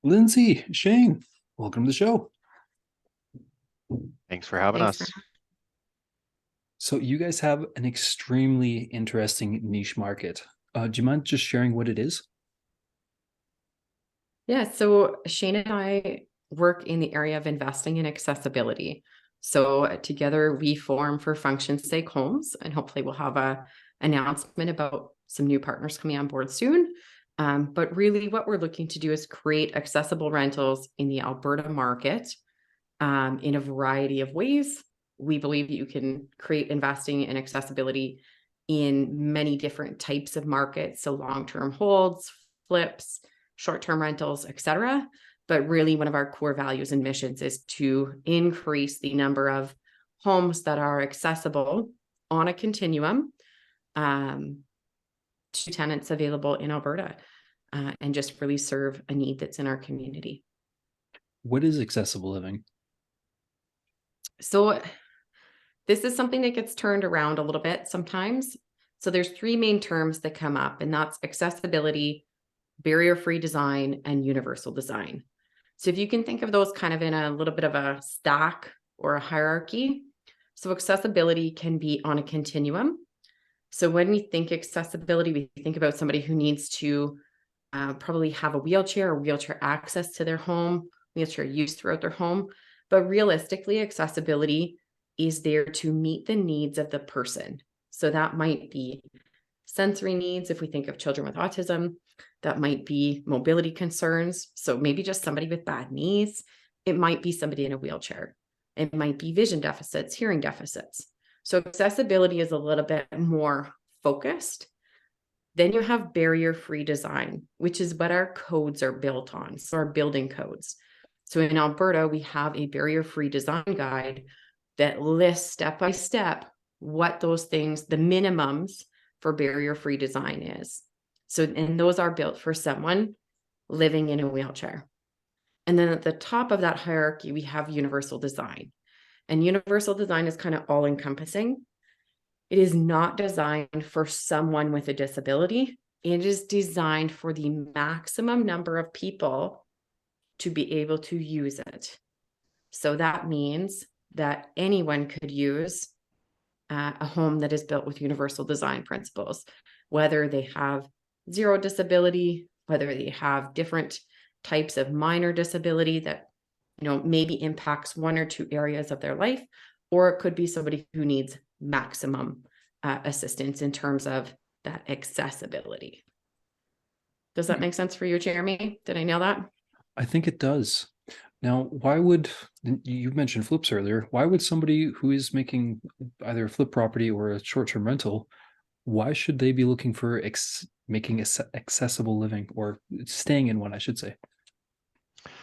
Lindsay, Shane, welcome to the show. Thanks for having Thanks for us. So, you guys have an extremely interesting niche market. Do you mind just sharing what it is? Yeah, so Shane and I work in the area of investing in accessibility. So together we form for Function Stake Homes, and hopefully we'll have a announcement about some new partners coming on board soon. But really what we're looking to do is create accessible rentals in the Alberta market in a variety of ways. We believe you can create investing and accessibility in many different types of markets. So long-term holds, flips, short-term rentals, etc. But really one of our core values and missions is to increase the number of homes that are accessible on a continuum to tenants available in Alberta and just really serve a need that's in our community. What is accessible living? So this is something that gets turned around a little bit sometimes. So there's three main terms that come up, and that's accessibility, barrier-free design, and universal design. So if you can think of those kind of in a little bit of a stack or a hierarchy. So accessibility can be on a continuum. So when we think accessibility, we think about somebody who needs to probably have a wheelchair or wheelchair access to their home, wheelchair use throughout their home. But realistically, accessibility is there to meet the needs of the person. So that might be sensory needs if we think of children with autism, that might be mobility concerns. So maybe just somebody with bad knees. It might be somebody in a wheelchair. It might be vision deficits, hearing deficits. So accessibility is a little bit more focused. Then you have barrier-free design, which is what our codes are built on. So our building codes. So in Alberta, we have a barrier-free design guide that lists step by step what those things, the minimums for barrier-free design is. So, and those are built for someone living in a wheelchair. And then at the top of that hierarchy, we have universal design. And universal design is kind of all encompassing. It is not designed for someone with a disability. It is designed for the maximum number of people to be able to use it. So that means that anyone could use a home that is built with universal design principles, whether they have zero disability, whether they have different types of minor disability that maybe impacts one or two areas of their life, or it could be somebody who needs maximum assistance in terms of that accessibility. Does that make sense for you, Jeremy? Did I nail that? I think it does. Now, why would you mentioned flips earlier? Why would somebody who is making either a flip property or a short-term rental, why should they be looking for making accessible living or staying in one, I should say?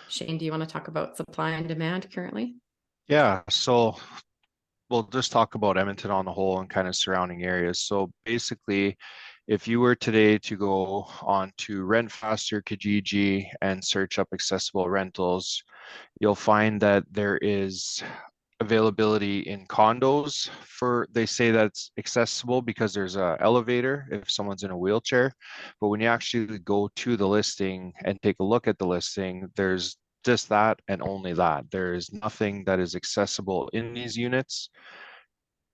Shane, do you want to talk about supply and demand currently? Yeah, so we'll just talk about Edmonton on the whole and kind of surrounding areas. So basically, if you were today to go on to Rentfast or Kijiji and search up accessible rentals, you'll find that there is availability in condos for, they say that's accessible because there's a elevator if someone's in a wheelchair. But when you actually go to the listing and take a look at the listing, there's just that and only that. There is nothing that is accessible in these units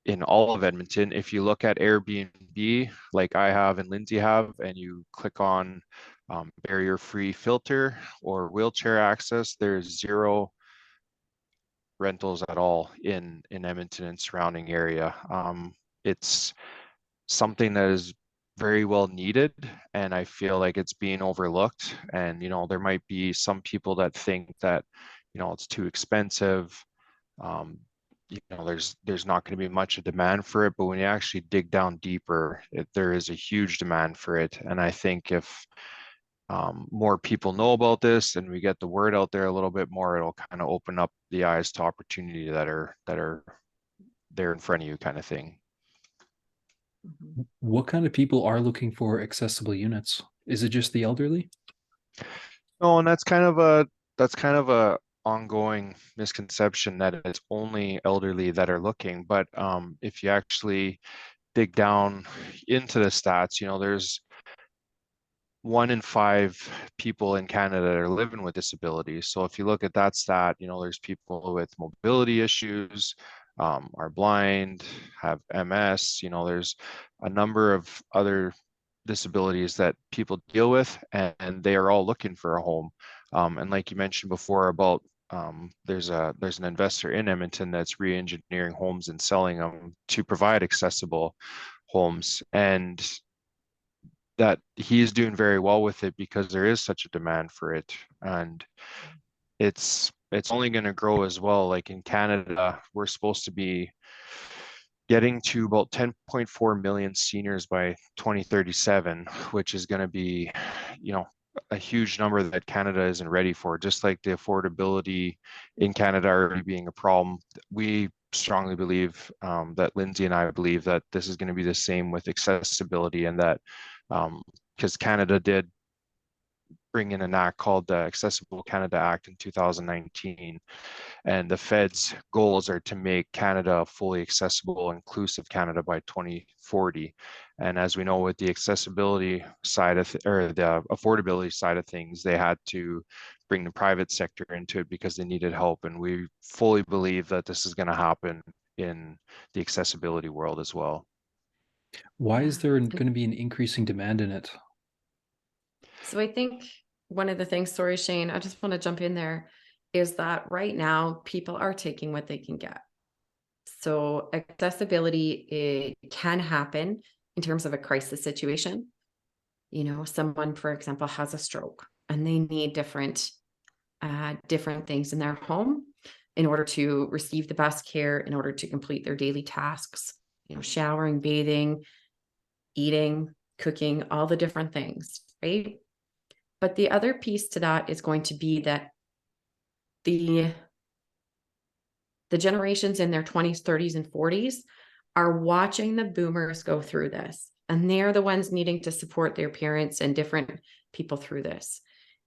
in all of Edmonton. If you look at Airbnb, like I have and Lindsay have, and you click on barrier-free filter or wheelchair access, there's zero rentals at all in Edmonton and surrounding area. It's something that is very well needed, and I feel like it's being overlooked. And there might be some people that think that it's too expensive. There's not going to be much of demand for it, but when you actually dig down deeper, there is a huge demand for it. And I think if more people know about this and we get the word out there a little bit more, it'll kind of open up the eyes to opportunity that are there in front of you, kind of thing. What kind of people are looking for accessible units? Is it just the elderly? No, and that's kind of a ongoing misconception that it's only elderly that are looking. But if you actually dig down into the stats, there's 1 in 5 people in Canada are living with disabilities. So if you look at that stat, you know, there's people with mobility issues, are blind, have MS, you know, there's a number of other disabilities that people deal with, and they are all looking for a home. And like you mentioned before about there's an investor in Edmonton that's re-engineering homes and selling them to provide accessible homes, and that he's doing very well with it because there is such a demand for it, and it's only going to grow as well. Like in Canada, we're supposed to be getting to about 10.4 million seniors by 2037, which is going to be, you know, a huge number that Canada isn't ready for. Just like the affordability in Canada already being a problem, we strongly believe that Lindsay and I believe that this is going to be the same with accessibility, and that because Canada did bring in an act called the Accessible Canada Act in 2019, and the Fed's goals are to make Canada a fully accessible, inclusive Canada by 2040. And as we know, with the accessibility side of or the affordability side of things, they had to bring the private sector into it because they needed help. And we fully believe that this is going to happen in the accessibility world as well. Why is Yeah. there going to be an increasing demand in it? So I think one of the things, sorry, Shane, I just want to jump in there, is that right now people are taking what they can get. So accessibility, it can happen in terms of a crisis situation. You know, someone, for example, has a stroke and they need different things in their home in order to receive the best care, in order to complete their daily tasks, you know, showering, bathing, eating, cooking, all the different things, right? But the other piece to that is going to be that the generations in their 20s, 30s, and 40s are watching the boomers go through this. And they're the ones needing to support their parents and different people through this.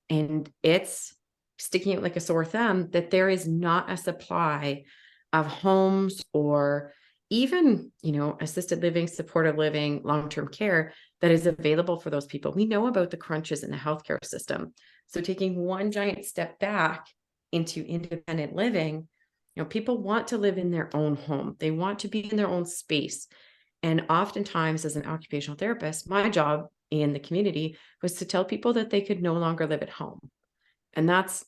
And it's sticking out like a sore thumb that there is not a supply of homes or even, you know, assisted living, supportive living, long-term care that is available for those people. We know about the crunches in the healthcare system. So taking one giant step back into independent living, you know, people want to live in their own home. They want to be in their own space. And oftentimes, as an occupational therapist, my job in the community was to tell people that they could no longer live at home. And that's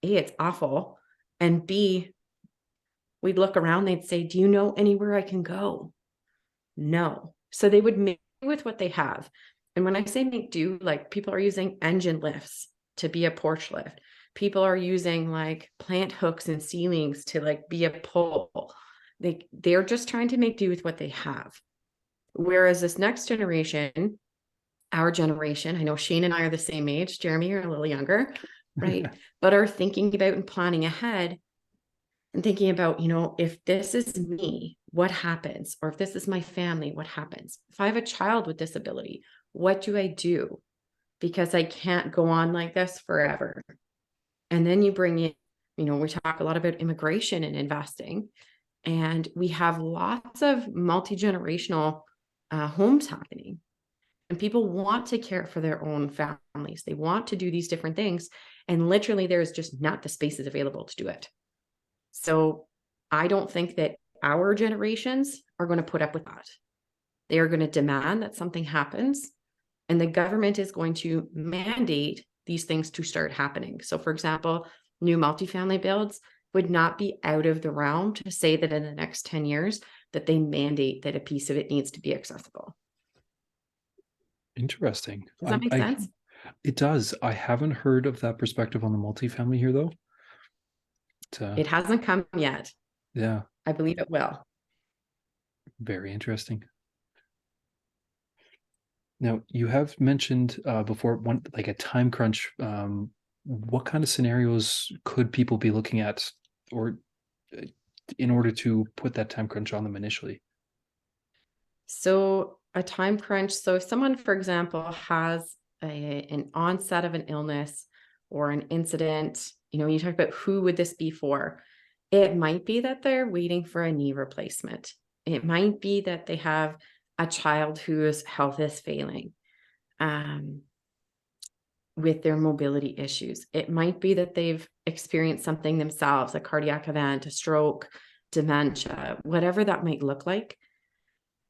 A, it's awful. And B, we'd look around, they'd say, do you know anywhere I can go? No. So they would make do with what they have. And when I say make do, like people are using engine lifts to be a porch lift. People are using like plant hooks and ceilings to like be a pole. They're just trying to make do with what they have. Whereas this next generation, our generation, I know Shane and I are the same age, Jeremy, you're a little younger, right? But are thinking about and planning ahead and thinking about, you know, if this is me, what happens? Or if this is my family, what happens? If I have a child with disability, what do I do? Because I can't go on like this forever. And then you bring in, you know, we talk a lot about immigration and investing, and we have lots of multi-generational homes happening. And people want to care for their own families. They want to do these different things. And literally, there's just not the spaces available to do it. So I don't think that our generations are going to put up with that. They are going to demand that something happens, and the government is going to mandate these things to start happening. So, for example, new multifamily builds would not be out of the realm to say that in the next 10 years that they mandate that a piece of it needs to be accessible. Interesting. Does that make sense? It does. I haven't heard of that perspective on the multifamily here, though. It hasn't come yet. Yeah, I believe it will. very interesting. Now, you have mentioned before one like a time crunch. What kind of scenarios could people be looking at, or in order to put that time crunch on them initially? So a time crunch. So if someone, for example, has an onset of an illness or an incident, you know, you talk about who would this be for? It might be that they're waiting for a knee replacement. It might be that they have a child whose health is failing. with their mobility issues. It might be that they've experienced something themselves, a cardiac event, a stroke, dementia, whatever that might look like.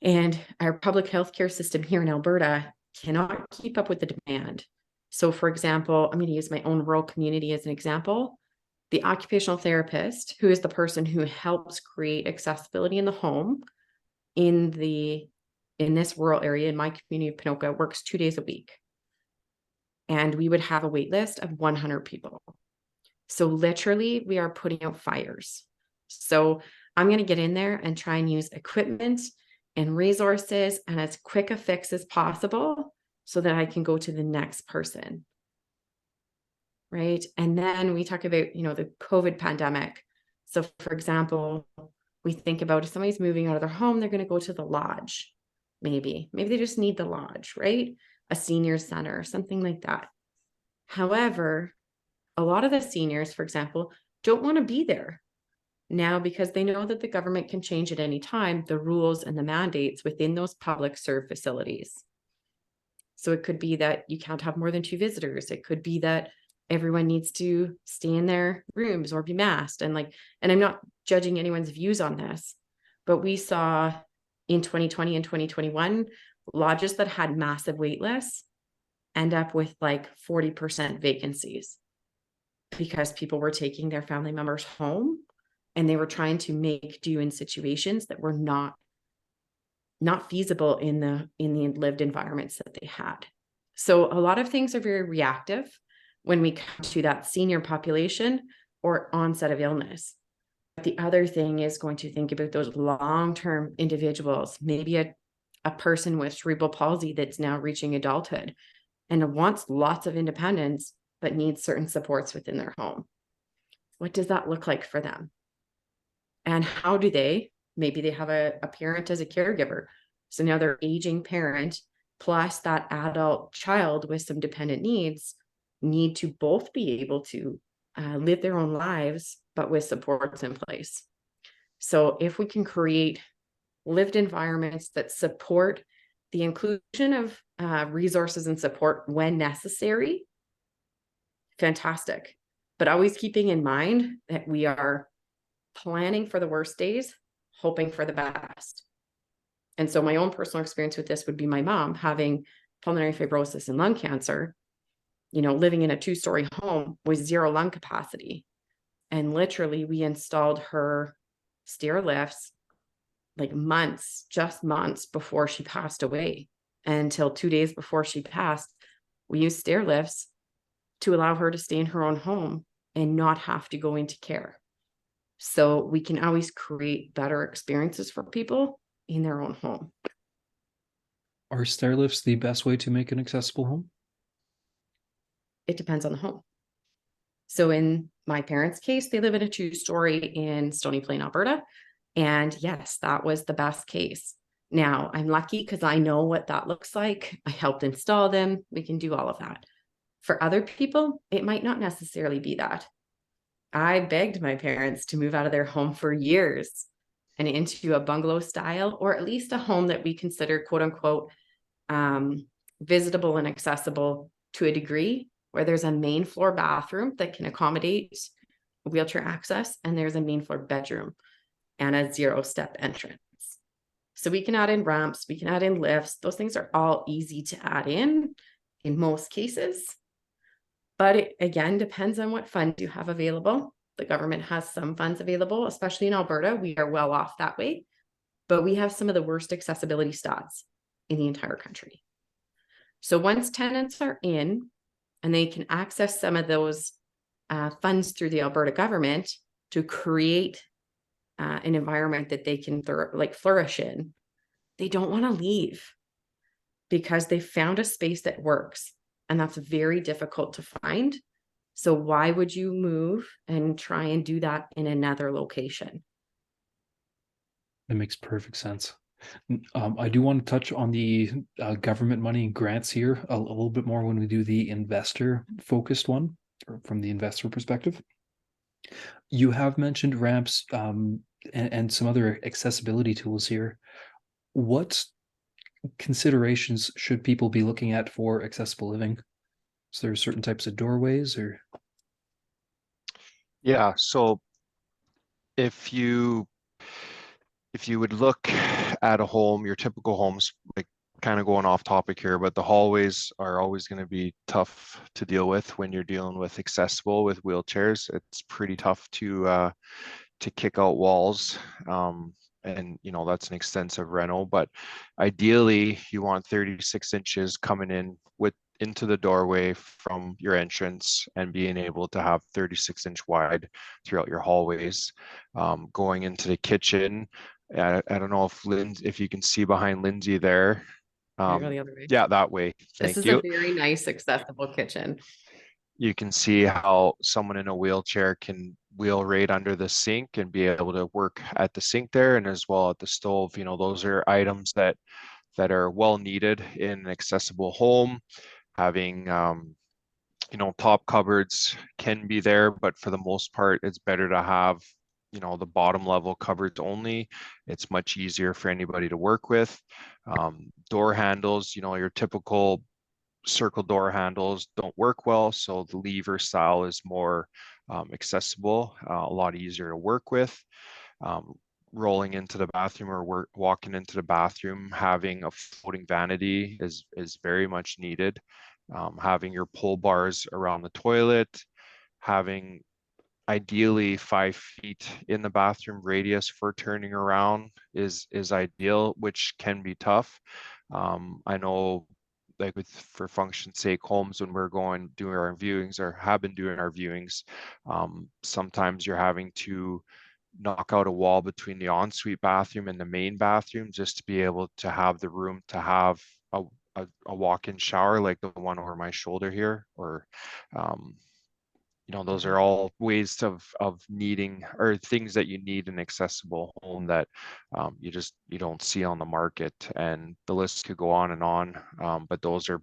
And our public healthcare system here in Alberta cannot keep up with the demand. So for example, I'm going to use my own rural community as an example. The occupational therapist, who is the person who helps create accessibility in the home in this rural area, in my community of Pinoka, works 2 days a week. And we would have a wait list of 100 people. So literally we are putting out fires. So I'm going to get in there and try and use equipment and resources and as quick a fix as possible so that I can go to the next person. Right. And then we talk about, the COVID pandemic. So for example, we think about if somebody's moving out of their home, they're going to go to the lodge. Maybe they just need the lodge, right? A senior center, something like that. However, a lot of the seniors, for example, don't want to be there now because they know that the government can change at any time the rules and the mandates within those public serve facilities. So it could be that you can't have more than 2 visitors. It could be that everyone needs to stay in their rooms or be masked. And I'm not judging anyone's views on this, but we saw in 2020 and 2021, lodges that had massive wait lists end up with 40% vacancies because people were taking their family members home and they were trying to make do in situations that were not feasible in the lived environments that they had. So a lot of things are very reactive when we come to that senior population or onset of illness. The other thing is going to think about those long-term individuals, maybe a person with cerebral palsy that's now reaching adulthood and wants lots of independence, but needs certain supports within their home. What does that look like for them? And how do maybe they have a parent as a caregiver. So now their aging parent plus that adult child with some dependent needs need to both be able to live their own lives, but with supports in place. So if we can create lived environments that support the inclusion of resources and support when necessary, fantastic. But always keeping in mind that we are planning for the worst days, hoping for the best. And so my own personal experience with this would be my mom having pulmonary fibrosis and lung cancer, living in a 2-story home with 0 lung capacity. And literally we installed her stair lifts just months before she passed away. Until 2 days before she passed, we used stair lifts to allow her to stay in her own home and not have to go into care. So we can always create better experiences for people in their own home. Are stair lifts the best way to make an accessible home? It depends on the home. So in my parents' case, they live in a 2-story in Stony Plain, Alberta. And yes, that was the best case. Now I'm lucky because I know what that looks like. I helped install them. We can do all of that. For other people, it might not necessarily be that. I begged my parents to move out of their home for years and into a bungalow style, or at least a home that we consider quote unquote visitable and accessible to a degree, where there's a main floor bathroom that can accommodate wheelchair access, and there's a main floor bedroom and a 0-step entrance. So we can add in ramps, we can add in lifts. Those things are all easy to add in most cases. But it, again, depends on what funds you have available. The government has some funds available, especially in Alberta. We are well off that way, but we have some of the worst accessibility stats in the entire country. So once tenants are in and they can access some of those funds through the Alberta government to create an environment that they can flourish in, they don't want to leave because they found a space that works. And that's very difficult to find. So why would you move and try and do that in another location? That makes perfect sense. I do want to touch on the government money and grants here a little bit more when we do the investor focused one, or from the investor perspective. You have mentioned ramps and some other accessibility tools here. What considerations should people be looking at for accessible living? Is there certain types of doorways or? Yeah, so if you would look at a home, your typical homes, like kind of going off topic here, but the hallways are always going to be tough to deal with when you're dealing with accessible with wheelchairs. It's pretty tough to kick out walls. And you know, that's an extensive reno, but ideally you want 36 inches coming in into the doorway from your entrance and being able to have 36-inch wide throughout your hallways. Going into the kitchen, I don't know if you can see behind Lindsay there. Can I go the other way? Yeah, that way. This Thank is you. a very nice, accessible kitchen. You can see how someone in a wheelchair can wheel right under the sink and be able to work at the sink there, and as well at the stove. You know, those are items that are well needed in an accessible home. Having you know, top cupboards can be there, but for the most part, it's better to have, you know, the bottom level cupboards only. It's much easier for anybody to work with. Door handles, you know, your typical circle door handles don't work well, so the lever style is more accessible, a lot easier to work with. Um, Rolling into the bathroom or walking into the bathroom, having a floating vanity is very much needed. Having your pull bars around the toilet, having ideally 5 feet in the bathroom radius for turning around is ideal, which can be tough. I know, like for function's sake homes, when we're doing our viewings or have been doing our viewings, sometimes you're having to knock out a wall between the ensuite bathroom and the main bathroom just to be able to have the room to have a walk-in shower like the one over my shoulder here, or you know, those are all ways of needing, or things that you need an accessible home that you don't see on the market, and the list could go on and on. But those are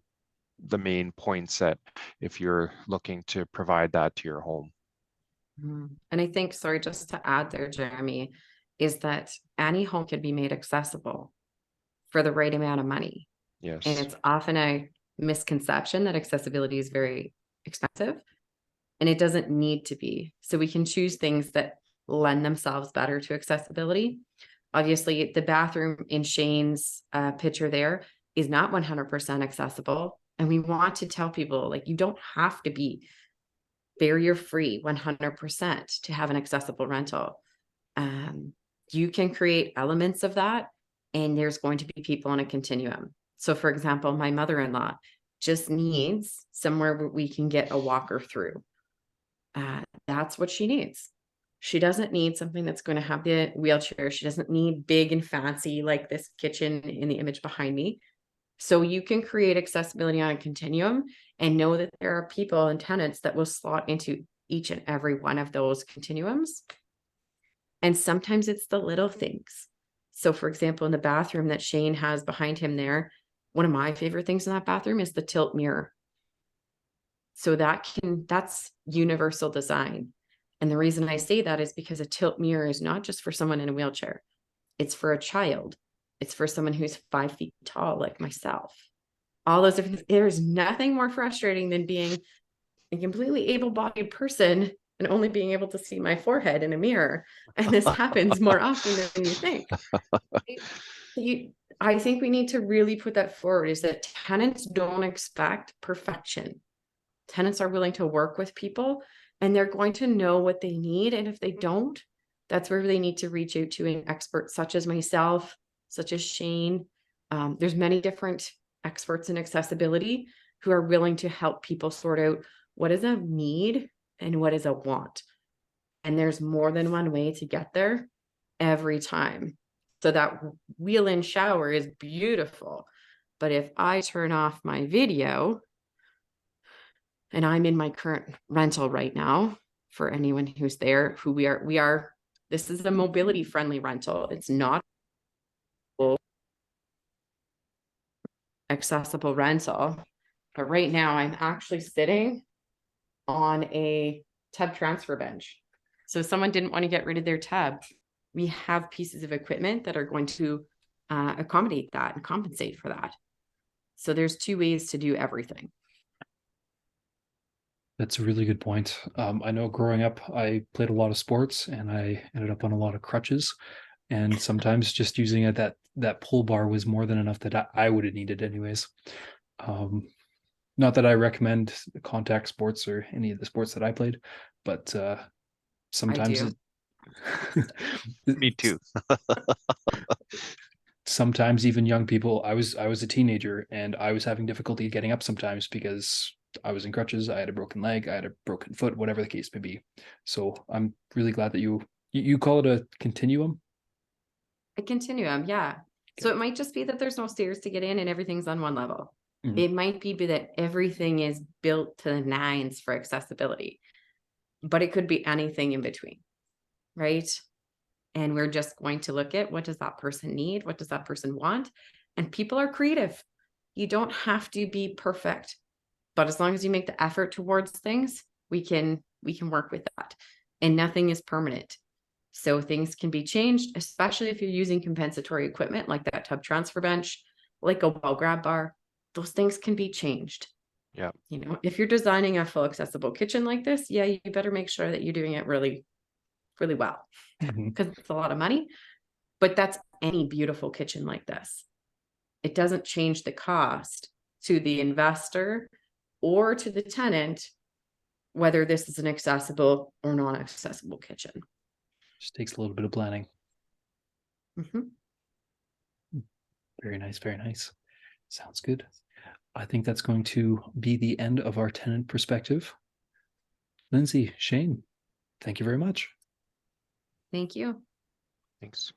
the main points that if you're looking to provide that to your home. And I think, sorry, just to add there, Jeremy, is that any home can be made accessible for the right amount of money. And Yes. it's often a misconception that accessibility is very expensive, and it doesn't need to be. So we can choose things that lend themselves better to accessibility. Obviously, the bathroom in Shane's picture there is not 100% accessible. And we want to tell people, like, you don't have to be barrier free 100% to have an accessible rental. You can create elements of that, and there's going to be people on a continuum. So for example, my mother-in-law just needs somewhere where we can get a walker through. That's what she needs. She doesn't need something that's going to have the wheelchair. She doesn't need big and fancy like this kitchen in the image behind me. So you can create accessibility on a continuum and know that there are people and tenants that will slot into each and every one of those continuums. And sometimes it's the little things. So for example, in the bathroom that Shane has behind him there, one of my favorite things in that bathroom is the tilt mirror. So that's universal design. And the reason I say that is because a tilt mirror is not just for someone in a wheelchair. It's for a child. It's for someone who's 5 feet tall, like myself. All those different, there's nothing more frustrating than being a completely able-bodied person and only being able to see my forehead in a mirror. And this happens more often than you think. I think we need to really put that forward, is that tenants don't expect perfection. Tenants are willing to work with people, and they're going to know what they need. And if they don't, that's where they need to reach out to an expert such as myself, such as Shane. There's many different experts in accessibility who are willing to help people sort out what is a need and what is a want. And there's more than one way to get there every time. So that wheel-in shower is beautiful. But if I turn off my video, and I'm in my current rental right now, for anyone who's there, who we are, this is a mobility friendly rental. It's not accessible rental. But right now I'm actually sitting on a tub transfer bench. So if someone didn't want to get rid of their tub, we have pieces of equipment that are going to accommodate that and compensate for that. So there's two ways to do everything. That's a really good point. I know growing up, I played a lot of sports and I ended up on a lot of crutches. And sometimes just using it, that pull bar was more than enough that I would have needed anyways. Not that I recommend contact sports or any of the sports that I played, but I sometimes do. Me too. sometimes even young people, I was a teenager and I was having difficulty getting up sometimes because I was in crutches, I had a broken leg, I had a broken foot, whatever the case may be. So I'm really glad that you call it a continuum. A continuum, yeah. So Okay. it might just be that there's no stairs to get in and everything's on one level. Mhm. It might be that everything is built to the nines for accessibility, but it could be anything in between, right? And we're just going to look at, what does that person need? What does that person want? And people are creative. You don't have to be perfect, but as long as you make the effort towards things, we can work with that. And nothing is permanent. So things can be changed, especially if you're using compensatory equipment like that tub transfer bench, like a wall grab bar. Those things can be changed. Yeah. You know, if you're designing a full accessible kitchen like this, yeah, you better make sure that you're doing it really, really well, Mhm. because it's a lot of money. But that's any beautiful kitchen like this. It doesn't change the cost to the investor or to the tenant, whether this is an accessible or non-accessible kitchen. Just takes a little bit of planning. Mhm. Very nice, very nice. Sounds good. I think that's going to be the end of our tenant perspective. Lindsay, Shane, thank you very much. Thank you. Thanks.